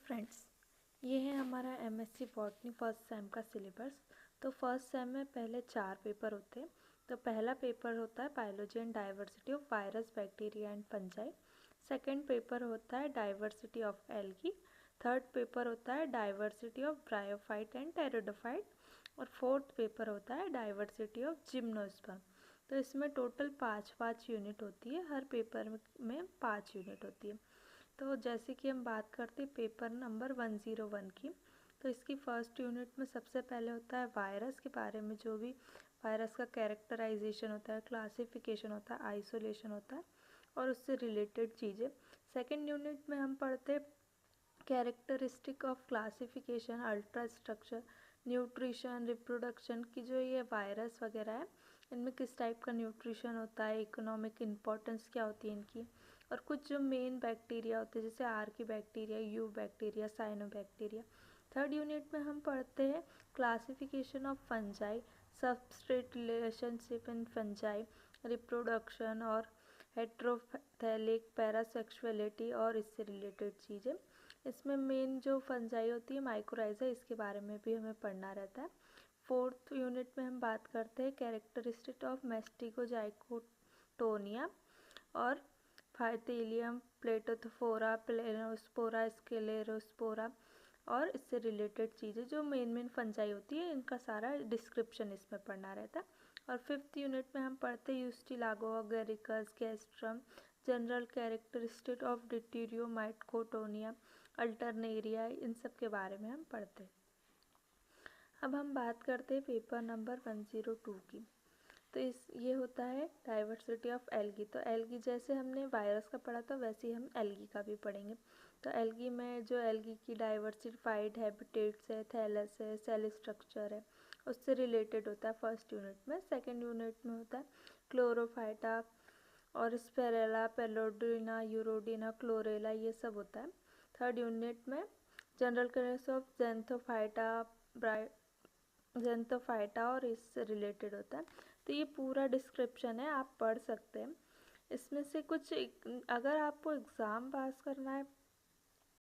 Friends, ये है हमारा एमएससी बॉटनी फर्स्ट सेम का सिलेबस। तो फर्स्ट सेम में पहले 4 पेपर होते हैं। तो पहला पेपर होता है biology and diversity of virus, bacteria and fungi. Second paper होता है diversity of algae. Third paper होता है diversity of bryophyte and pteridophyte. और फोर्थ पेपर होता है डाइवर्सिटी ऑफ जिम्नोस्पर्म। तो इसमें टोटल 5 यूनिट होती है, हर पेपर में 5 यूनिट होती है। तो जैसे कि हम बात करते हैं पेपर नंबर 101 की, तो इसकी फर्स्ट यूनिट में सबसे पहले होता है वायरस के बारे में, जो भी वायरस का कैरेक्टराइजेशन होता है, क्लासिफिकेशन होता है, आइसोलेशन होता है और उससे रिलेटेड चीज़ें। सेकेंड यूनिट में हम पढ़ते हैं characteristic of classification, ultra structure, nutrition, reproduction की जो ये वायरस वगैरह है इनमें किस टाइप का न्यूट्रिशन होता है, इकोनॉमिक इम्पोर्टेंस क्या होती है इनकी, और कुछ जो मेन बैक्टीरिया होते हैं जैसे archaebacteria, eubacteria, cyanobacteria. Third unit में हम पढ़ते हैं classification of fungi, substrate relationship in fungi, reproduction और हेट्रोथैलिक पैरासेक्सुअलिटी और इससे रिलेटेड चीज़ें। इसमें मेन जो फंजाई होती है माइकोराइजा, इसके बारे में भी हमें पढ़ना रहता है। फोर्थ यूनिट में हम बात करते हैं कैरेक्टरिस्टिक ऑफ मेस्टिकोजाइकोटोनिया और फाइथेलियम, प्लेटोथोफोरा, प्लेनोस्पोरा, स्क्लेरोस्पोरा और इससे रिलेटेड चीज़ें जो मेन फंजाई होती है इनका सारा डिस्क्रिप्शन इसमें पढ़ना रहता है। और फिफ्थ यूनिट में हम पढ़ते हैं Ustilago, Agaricus, Gastrum, general characteristic of Deuteromycotina, Alternaria, इन सब के बारे में हम पढ़ते हैं। अब हम बात करते हैं पेपर नंबर 102 की। तो ये होता है डाइवर्सिटी ऑफ एल्गी। तो एल्गी जैसे हमने वायरस का पढ़ा था वैसे ही हम एल्गी का भी पढ़ेंगे। तो एल्गी में जो एल्गी की डाइवर्सिफाइड हैबिटेट्स है, थैलस है, सेल स्ट्रक्चर है, उससे रिलेटेड होता है फर्स्ट यूनिट में। सेकेंड यूनिट में होता है क्लोरोफाइटा और स्पेरेला, पेलोडिना, यूरोडिना, क्लोरेला, ये सब होता है। थर्ड यूनिट में जनरल कैरेक्टर्स ऑफ जेंथोफाइटा और इससे रिलेटेड होता है। तो ये पूरा डिस्क्रिप्शन है, आप पढ़ सकते हैं। इसमें से कुछ अगर आपको एग्ज़ाम पास करना है